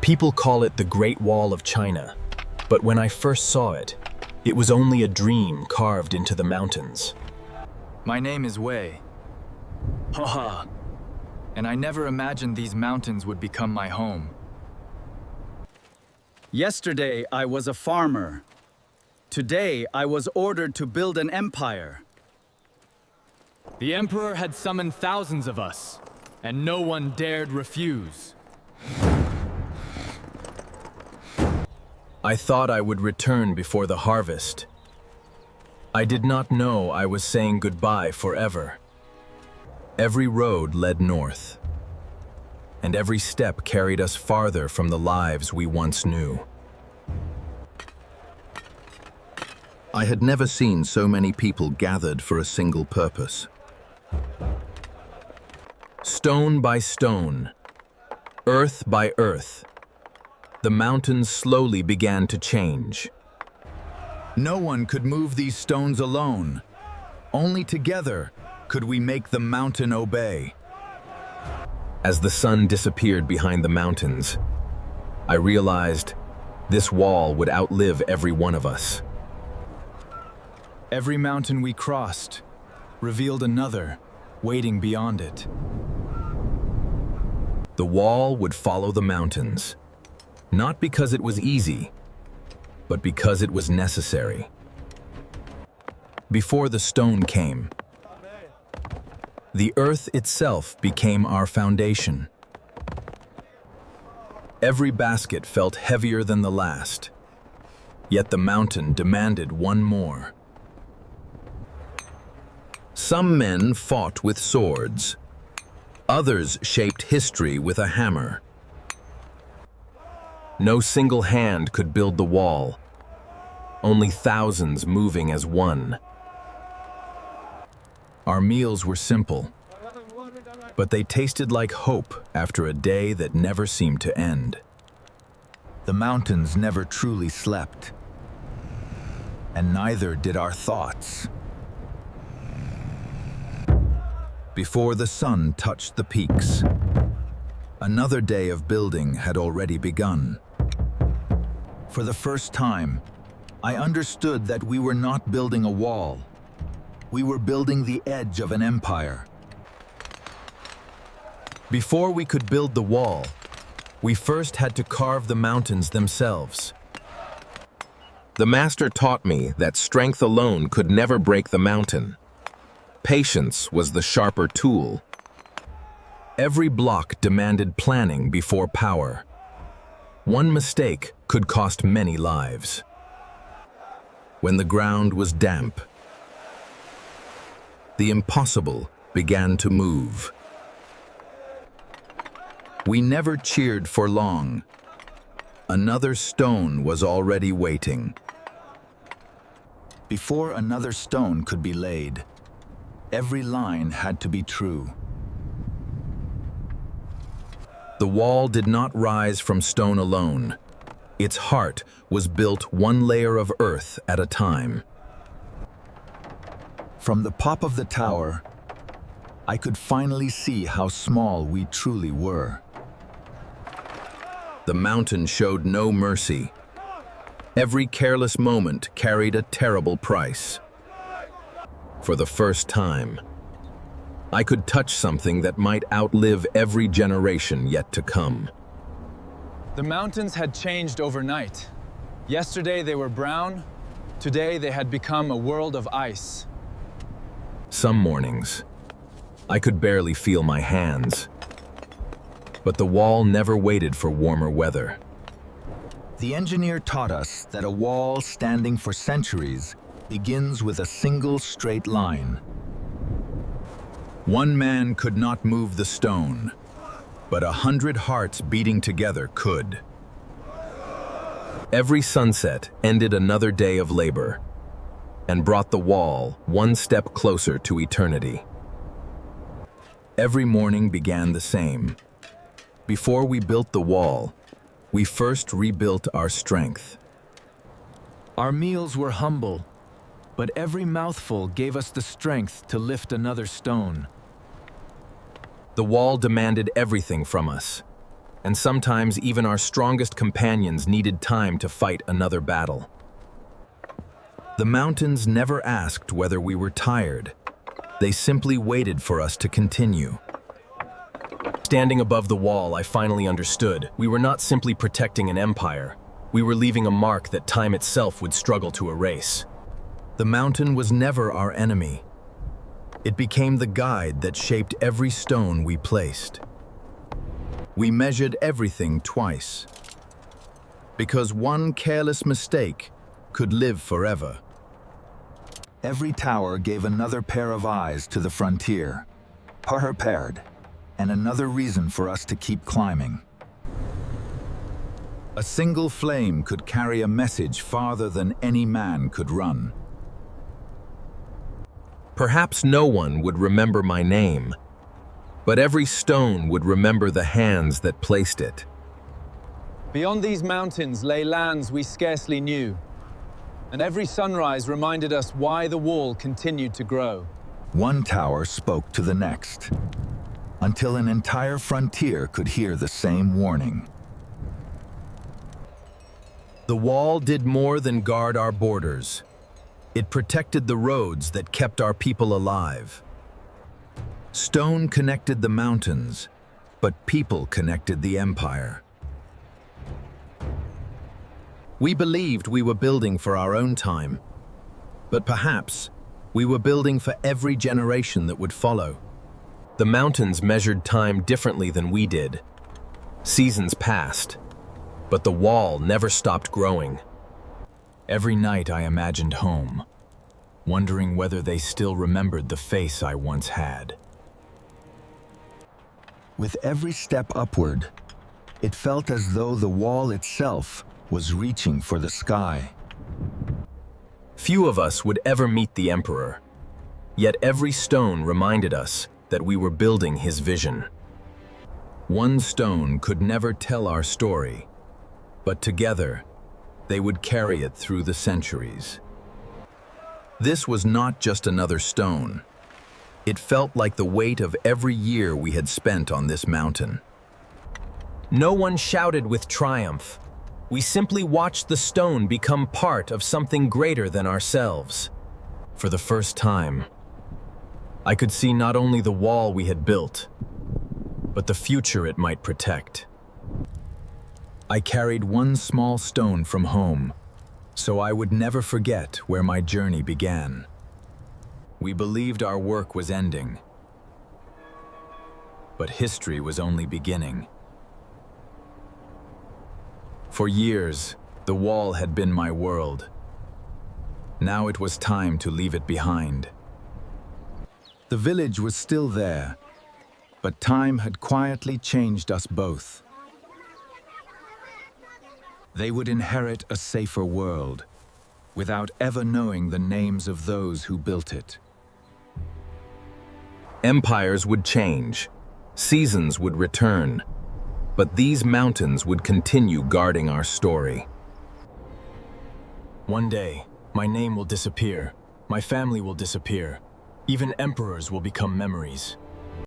People call it the Great Wall of China, but when I first saw it, it was only a dream carved into the mountains. My name is Wei. Haha. And I never imagined these mountains would become my home. Yesterday, I was a farmer. Today, I was ordered to build an empire. The Emperor had summoned thousands of us, and no one dared refuse. I thought I would return before the harvest. I did not know I was saying goodbye forever. Every road led north, and every step carried us farther from the lives we once knew. I had never seen so many people gathered for a single purpose. Stone by stone, earth by earth, the mountains slowly began to change. No one could move these stones alone. Only together could we make the mountain obey. As the sun disappeared behind the mountains, I realized this wall would outlive every one of us. Every mountain we crossed revealed another, waiting beyond it. The wall would follow the mountains, not because it was easy, but because it was necessary. Before the stone came, the earth itself became our foundation. Every basket felt heavier than the last, yet the mountain demanded one more. Some men fought with swords. Others shaped history with a hammer. No single hand could build the wall, only thousands moving as one. Our meals were simple, but they tasted like hope after a day that never seemed to end. The mountains never truly slept, and neither did our thoughts. Before the sun touched the peaks, another day of building had already begun. For the first time, I understood that we were not building a wall. We were building the edge of an empire. Before we could build the wall, we first had to carve the mountains themselves. The master taught me that strength alone could never break the mountain. Patience was the sharper tool. Every block demanded planning before power. One mistake could cost many lives. When the ground was damp, the impossible began to move. We never cheered for long. Another stone was already waiting. Before another stone could be laid, every line had to be true. The wall did not rise from stone alone. Its heart was built one layer of earth at a time. From the top of the tower, I could finally see how small we truly were. The mountain showed no mercy. Every careless moment carried a terrible price. For the first time, I could touch something that might outlive every generation yet to come. The mountains had changed overnight. Yesterday they were brown, today they had become a world of ice. Some mornings, I could barely feel my hands. But the wall never waited for warmer weather. The engineer taught us that a wall standing for centuries begins with a single straight line. One man could not move the stone, but 100 hearts beating together could. Every sunset ended another day of labor and brought the wall one step closer to eternity. Every morning began the same. Before we built the wall, we first rebuilt our strength. Our meals were humble, but every mouthful gave us the strength to lift another stone. The wall demanded everything from us, and sometimes even our strongest companions needed time to fight another battle. The mountains never asked whether we were tired. They simply waited for us to continue. Standing above the wall, I finally understood. We were not simply protecting an empire. We were leaving a mark that time itself would struggle to erase. The mountain was never our enemy. It became the guide that shaped every stone we placed. We measured everything twice, because one careless mistake could live forever. Every tower gave another pair of eyes to the frontier, prepared, and another reason for us to keep climbing. A single flame could carry a message farther than any man could run. Perhaps no one would remember my name, but every stone would remember the hands that placed it. Beyond these mountains lay lands we scarcely knew, and every sunrise reminded us why the wall continued to grow. One tower spoke to the next, until an entire frontier could hear the same warning. The wall did more than guard our borders. It protected the roads that kept our people alive. Stone connected the mountains, but people connected the empire. We believed we were building for our own time, but perhaps we were building for every generation that would follow. The mountains measured time differently than we did. Seasons passed, but the wall never stopped growing. Every night I imagined home, wondering whether they still remembered the face I once had. With every step upward, it felt as though the wall itself was reaching for the sky. Few of us would ever meet the emperor, yet every stone reminded us that we were building his vision. One stone could never tell our story, but together, they would carry it through the centuries. This was not just another stone. It felt like the weight of every year we had spent on this mountain. No one shouted with triumph. We simply watched the stone become part of something greater than ourselves. For the first time, I could see not only the wall we had built, but the future it might protect. I carried one small stone from home, so I would never forget where my journey began. We believed our work was ending, but history was only beginning. For years, the wall had been my world. Now it was time to leave it behind. The village was still there, but time had quietly changed us both. They would inherit a safer world, without ever knowing the names of those who built it. Empires would change, seasons would return, but these mountains would continue guarding our story. One day, my name will disappear, my family will disappear, even emperors will become memories.